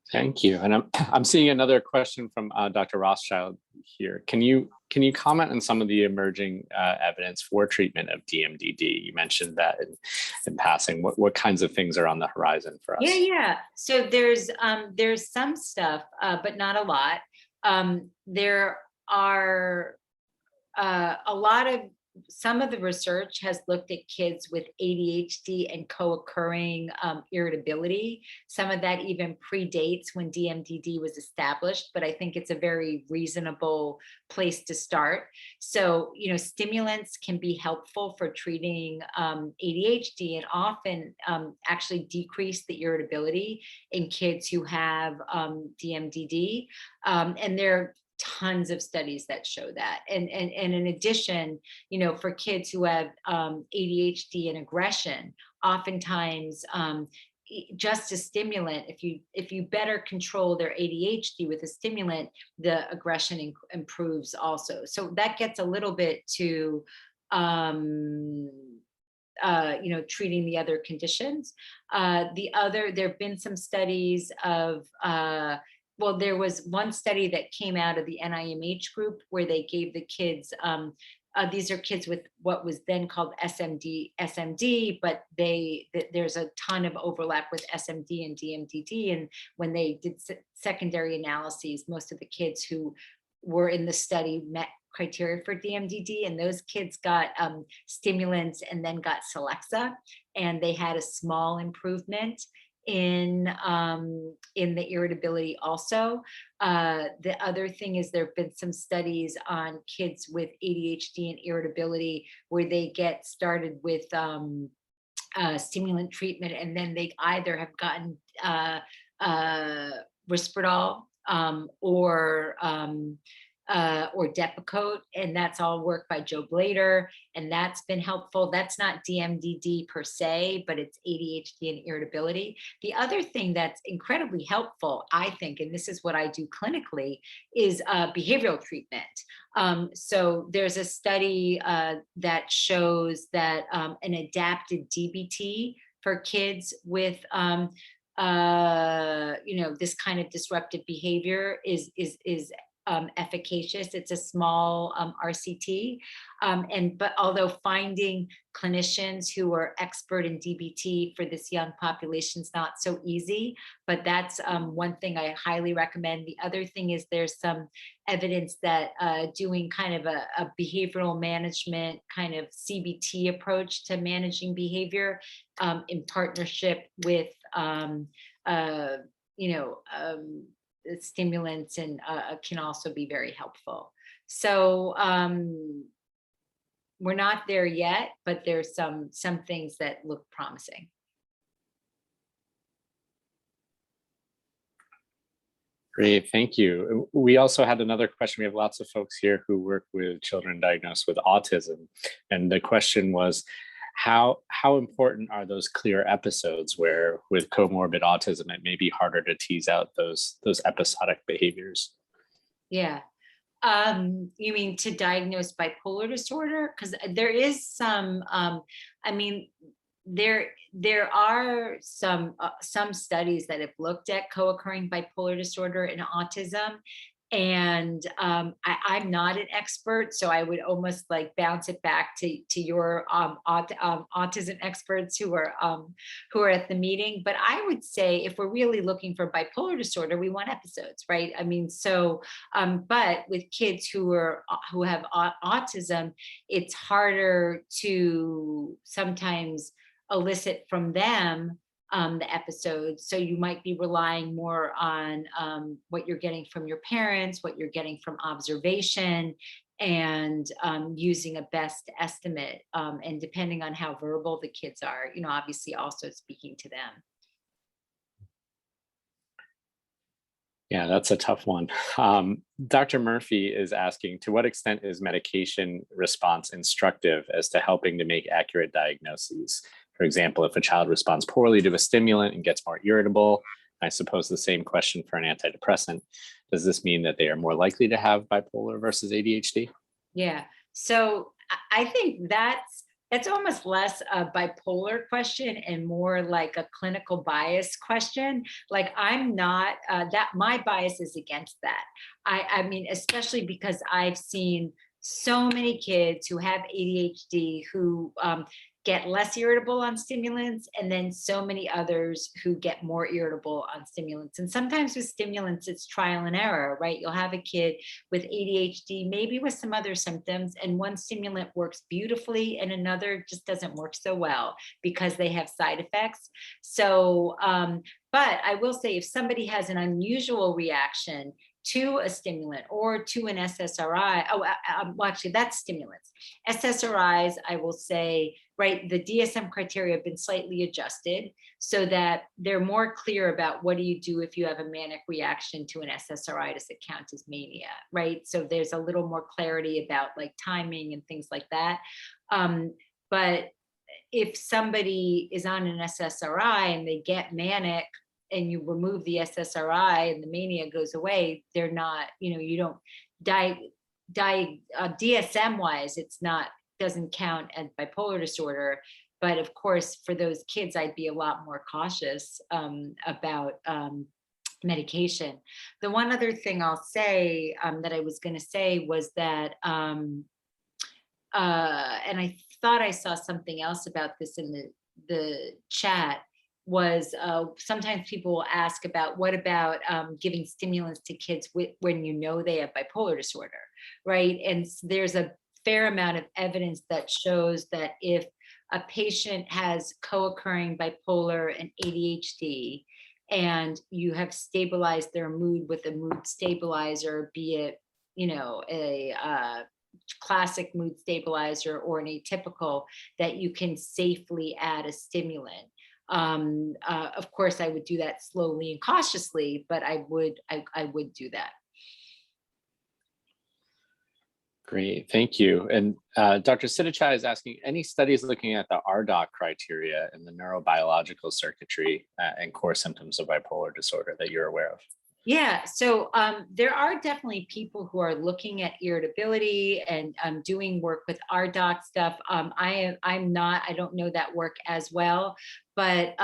Thank you. And I'm seeing another question from Dr. Rothschild here. Can you comment on some of the emerging evidence for treatment of DMDD? You mentioned that in passing. What kinds of things are on the horizon for us? Yeah. So there's some stuff, but not a lot. There are some of the research has looked at kids with ADHD and co-occurring irritability. Some of that even predates when DMDD was established, but I think it's a very reasonable place to start. So, stimulants can be helpful for treating ADHD and often actually decrease the irritability in kids who have DMDD. And they're tons of studies that show that. And in addition, for kids who have ADHD and aggression, oftentimes just a stimulant, if you better control their ADHD with a stimulant, the aggression improves also. So that gets a little bit to treating the other conditions. There have been some studies of there was one study that came out of the NIMH group where they gave the kids, these are kids with what was then called SMD, but there's a ton of overlap with SMD and DMDD. And when they did secondary analyses, most of the kids who were in the study met criteria for DMDD, and those kids got stimulants and then got Celexa, and they had a small improvement in the irritability also. The other thing is there have been some studies on kids with ADHD and irritability where they get started with stimulant treatment, and then they either have gotten Risperdal or Depakote, and that's all work by Joe Blader, and that's been helpful. That's not DMDD per se, but it's ADHD and irritability. The other thing that's incredibly helpful, I think, and this is what I do clinically, is behavioral treatment. So there's a study that shows that an adapted DBT for kids with this kind of disruptive behavior is efficacious. It's a small RCT, but although finding clinicians who are expert in DBT for this young population is not so easy, but that's one thing I highly recommend. The other thing is there's some evidence that doing kind of a behavioral management kind of CBT approach to managing behavior in partnership with stimulants and can also be very helpful. So we're not there yet, but there's some things that look promising. Great, thank you. We also had another question. We have lots of folks here who work with children diagnosed with autism. And the question was, how important are those clear episodes where with comorbid autism, it may be harder to tease out those episodic behaviors? Yeah. You mean to diagnose bipolar disorder? Because there is some, there are some studies that have looked at co-occurring bipolar disorder and autism. And I'm not an expert, so I would almost like bounce it back to your autism experts who are at the meeting. But I would say if we're really looking for bipolar disorder, we want episodes, right? I mean, so but with kids who have autism, it's harder to sometimes elicit from them the episodes. So you might be relying more on what you're getting from your parents, what you're getting from observation, and using a best estimate. And depending on how verbal the kids are, obviously also speaking to them. Yeah, that's a tough one. Dr. Murphy is asking, to what extent is medication response instructive as to helping to make accurate diagnoses? For example, if a child responds poorly to a stimulant and gets more irritable, I suppose the same question for an antidepressant. Does this mean that they are more likely to have bipolar versus ADHD? Yeah, so I think that's almost less a bipolar question and more like a clinical bias question. Like I'm not, my bias is against that. I mean, especially because I've seen so many kids who have ADHD who get less irritable on stimulants, and then so many others who get more irritable on stimulants. And sometimes with stimulants, it's trial and error, right? You'll have a kid with ADHD, maybe with some other symptoms, and one stimulant works beautifully and another just doesn't work so well because they have side effects. So, but I will say if somebody has an unusual reaction to a stimulant or to an SSRI, well, actually that's stimulants. SSRIs, I will say, right, the DSM criteria have been slightly adjusted so that they're more clear about what do you do if you have a manic reaction to an SSRI, does it count as mania, right? So there's a little more clarity about like timing and things like that. But if somebody is on an SSRI and they get manic, and you remove the SSRI and the mania goes away, they're not, you don't DSM wise, it's not, doesn't count as bipolar disorder. But of course, for those kids, I'd be a lot more cautious about medication. The one other thing I'll say that I was going to say was that, and I thought I saw something else about this in the chat, was sometimes people will ask about what about giving stimulants to kids when you know they have bipolar disorder, right? And there's a fair amount of evidence that shows that if a patient has co-occurring bipolar and ADHD, and you have stabilized their mood with a mood stabilizer, be it, a classic mood stabilizer or an atypical, that you can safely add a stimulant. Of course, I would do that slowly and cautiously, but I would do that. Great, thank you. And Dr. Siddhichai is asking, any studies looking at the RDoC criteria and the neurobiological circuitry and core symptoms of bipolar disorder that you're aware of? Yeah, so there are definitely people who are looking at irritability and doing work with RDoC stuff. I don't know that work as well, but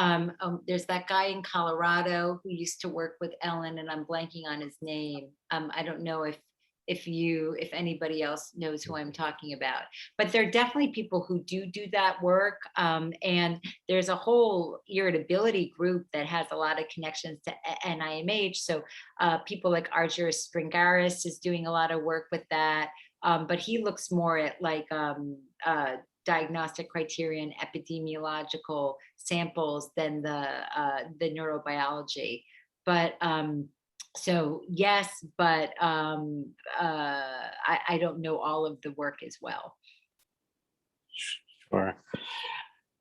there's that guy in Colorado who used to work with Ellen, and I'm blanking on his name. I don't know if anybody else knows who I'm talking about, but there are definitely people who do that work. And there's a whole irritability group that has a lot of connections to NIMH. So people like Argyris Springaris is doing a lot of work with that. But he looks more at like diagnostic criteria and epidemiological samples than the neurobiology. But so yes, but I don't know all of the work as well. Sure.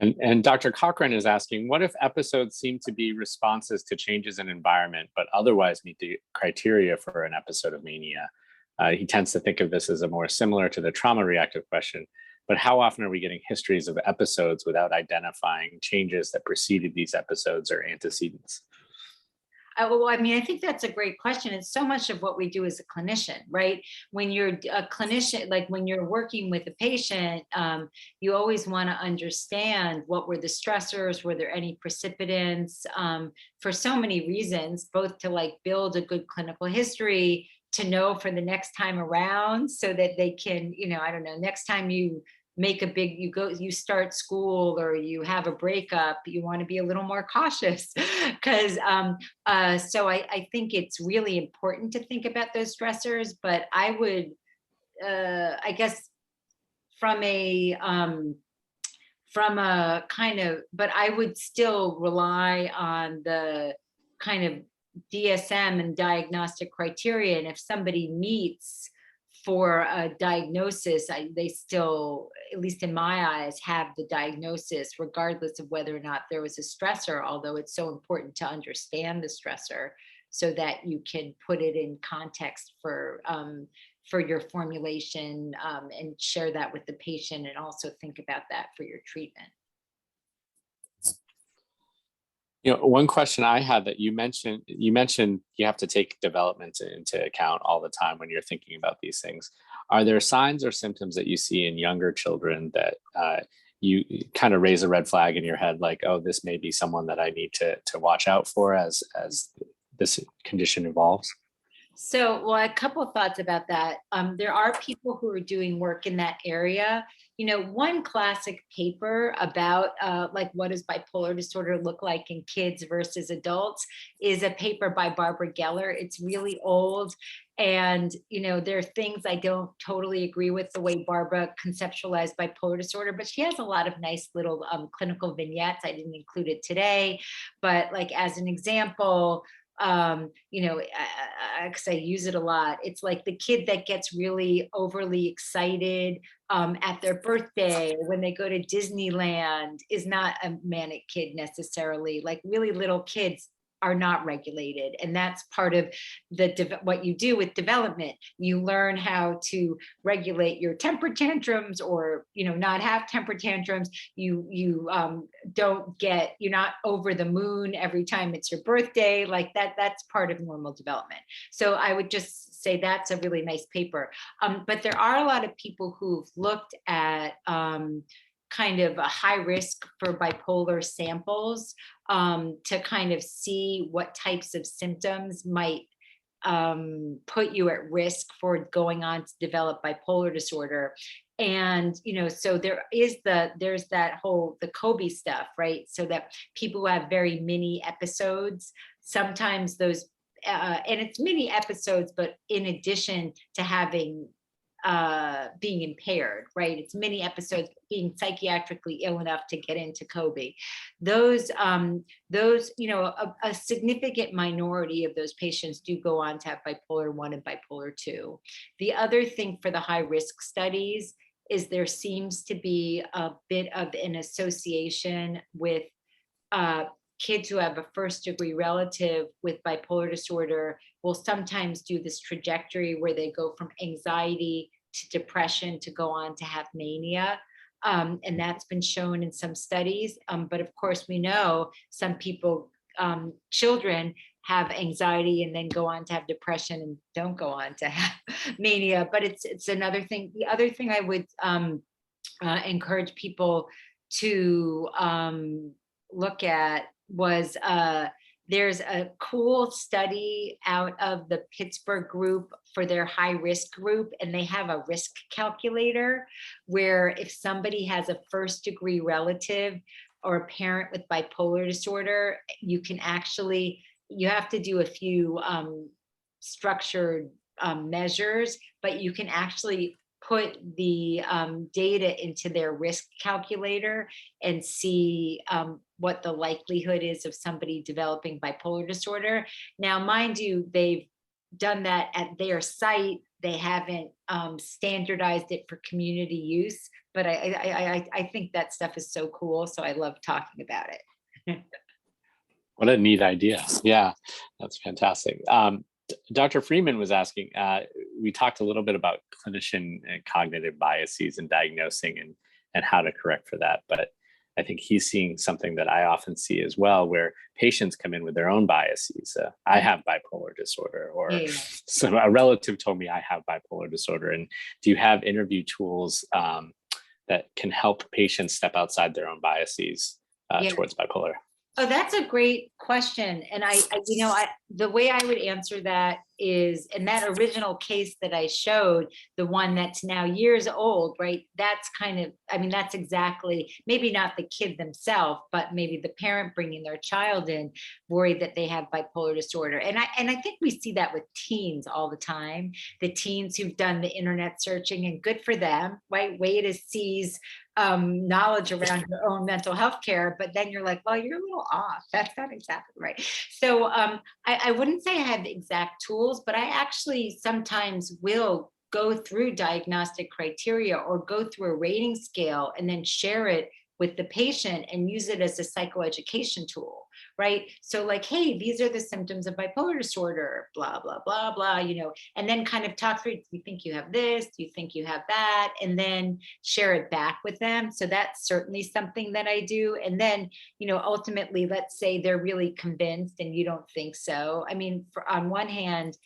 And Dr. Cathryn is asking, what if episodes seem to be responses to changes in environment, but otherwise meet the criteria for an episode of mania? He tends to think of this as a more similar to the trauma reactive question, but how often are we getting histories of episodes without identifying changes that preceded these episodes or antecedents? Well, I mean, I think that's a great question. It's so much of what we do as a clinician, right? When you're a clinician, like when you're working with a patient, you always want to understand what were the stressors, were there any precipitants, for so many reasons, both to like build a good clinical history, to know for the next time around so that they can, I don't know, next time you make you start school or you have a breakup, you want to be a little more cautious because so I think it's really important to think about those stressors. But I would I guess from a kind of, but I would still rely on the kind of DSM and diagnostic criteria, and if somebody meets for a diagnosis, they still, at least in my eyes, have the diagnosis, regardless of whether or not there was a stressor, although it's so important to understand the stressor so that you can put it in context for your formulation and share that with the patient, and also think about that for your treatment. One question I had that you mentioned you have to take development into account all the time when you're thinking about these things. Are there signs or symptoms that you see in younger children that you kind of raise a red flag in your head, like, oh, this may be someone that I need to watch out for as this condition evolves? So, well, a couple of thoughts about that. There are people who are doing work in that area. one classic paper about like what does bipolar disorder look like in kids versus adults is a paper by Barbara Geller. It's really old. And, there are things I don't totally agree with the way Barbara conceptualized bipolar disorder, but she has a lot of nice little clinical vignettes. I didn't include it today, but like as an example, because I use it a lot. It's like the kid that gets really overly excited at their birthday, when they go to Disneyland, is not a manic kid necessarily. Like really little kids are not regulated, and that's part of what you do with development. You learn how to regulate your temper tantrums, or not have temper tantrums. You're not over the moon every time it's your birthday, like that. That's part of normal development. So I would just say that's a really nice paper. But there are a lot of people who've looked at kind of a high risk for bipolar samples to kind of see what types of symptoms might put you at risk for going on to develop bipolar disorder. And, so there's that whole, the Kobe stuff, right? So that people who have very mini episodes, sometimes those, and it's mini episodes, but in addition to having being impaired, right? It's many episodes being psychiatrically ill enough to get into Kobe. Those, a significant minority of those patients do go on to have bipolar 1 and bipolar 2. The other thing for the high risk studies is there seems to be a bit of an association with kids who have a first degree relative with bipolar disorder will sometimes do this trajectory where they go from anxiety to depression to go on to have mania. And that's been shown in some studies. But of course, we know some people, children have anxiety and then go on to have depression and don't go on to have mania. But it's another thing. The other thing I would encourage people to look at was there's a cool study out of the Pittsburgh group for their high risk group, and they have a risk calculator where if somebody has a first degree relative or a parent with bipolar disorder, you have to do a few structured measures, but you can actually put the data into their risk calculator and see what the likelihood is of somebody developing bipolar disorder. Now, mind you, they've done that at their site. They haven't standardized it for community use, but I think that stuff is so cool. So I love talking about it. What a neat idea. Yeah, that's fantastic. Dr. Freeman was asking, we talked a little bit about clinician and cognitive biases and diagnosing and how to correct for that. But I think he's seeing something that I often see as well, where patients come in with their own biases. I have bipolar disorder, or so a relative told me I have bipolar disorder. And do you have interview tools that can help patients step outside their own biases towards bipolar? Oh, that's a great question. And the way I would answer that is, in that original case that I showed, the one that's now years old, right? That's that's exactly, maybe not the kid themselves, but maybe the parent bringing their child in, worried that they have bipolar disorder. And I think we see that with teens all the time. The teens who've done the internet searching, and good for them, right? Way to seize knowledge around your own mental health care, but then you're like, well, you're a little off. That's not exactly right. So I wouldn't say I have exact tools, but I actually sometimes will go through diagnostic criteria or go through a rating scale and then share it with the patient and use it as a psychoeducation tool, right? So like, hey, these are the symptoms of bipolar disorder, blah, blah, blah, blah, and then kind of talk through, do you think you have this? Do you think you have that? And then share it back with them. So that's certainly something that I do. And then, ultimately, let's say they're really convinced and you don't think so. I mean, on one hand,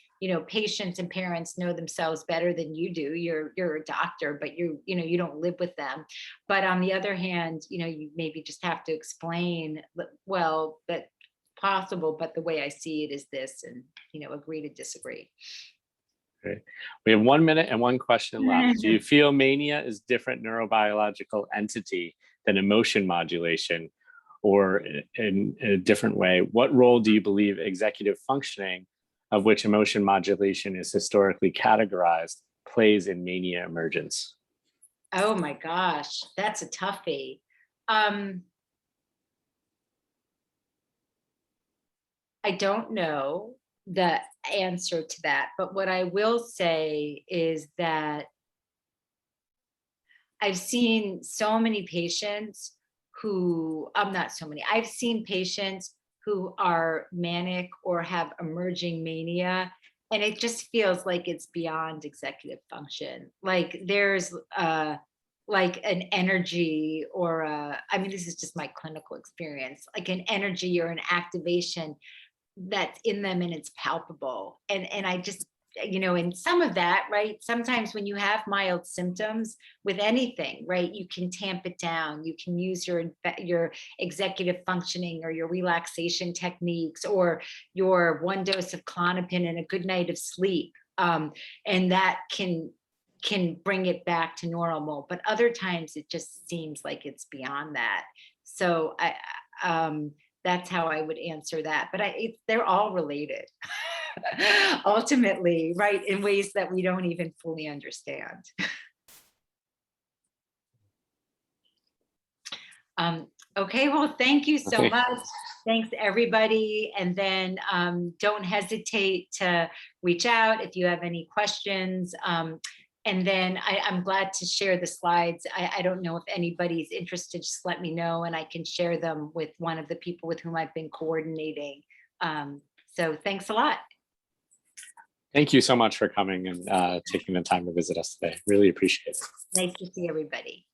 patients and parents know themselves better than you do. You're a doctor, but you don't live with them. But on the other hand, you maybe just have to explain, well, that's possible, but the way I see it is this, and agree to disagree. Great. We have 1 minute and one question left. Do you feel mania is different neurobiological entity than emotion modulation, or in a different way, what role do you believe executive functioning, of which emotion modulation is historically categorized, plays in mania emergence? Oh my gosh, that's a toughie. I don't know the answer to that, but what I will say is that I've seen so many patients who, not so many, I've seen patients who are manic or have emerging mania, and it just feels like it's beyond executive function. Like there's like an energy or I mean, this is just my clinical experience, like an energy or an activation that's in them and it's palpable. And I just, and some of that, right? Sometimes when you have mild symptoms with anything, right, you can tamp it down. You can use your executive functioning or your relaxation techniques or your 1 dose of Klonopin and a good night of sleep. And that can bring it back to normal. But other times it just seems like it's beyond that. So that's how I would answer that. But they're all related, ultimately, right, in ways that we don't even fully understand. Okay, well, thank you so much. Thanks, everybody. And then don't hesitate to reach out if you have any questions. And then I'm glad to share the slides. I don't know if anybody's interested, just let me know and I can share them with one of the people with whom I've been coordinating. So thanks a lot. Thank you so much for coming and taking the time to visit us today. Really appreciate it. Nice to see everybody.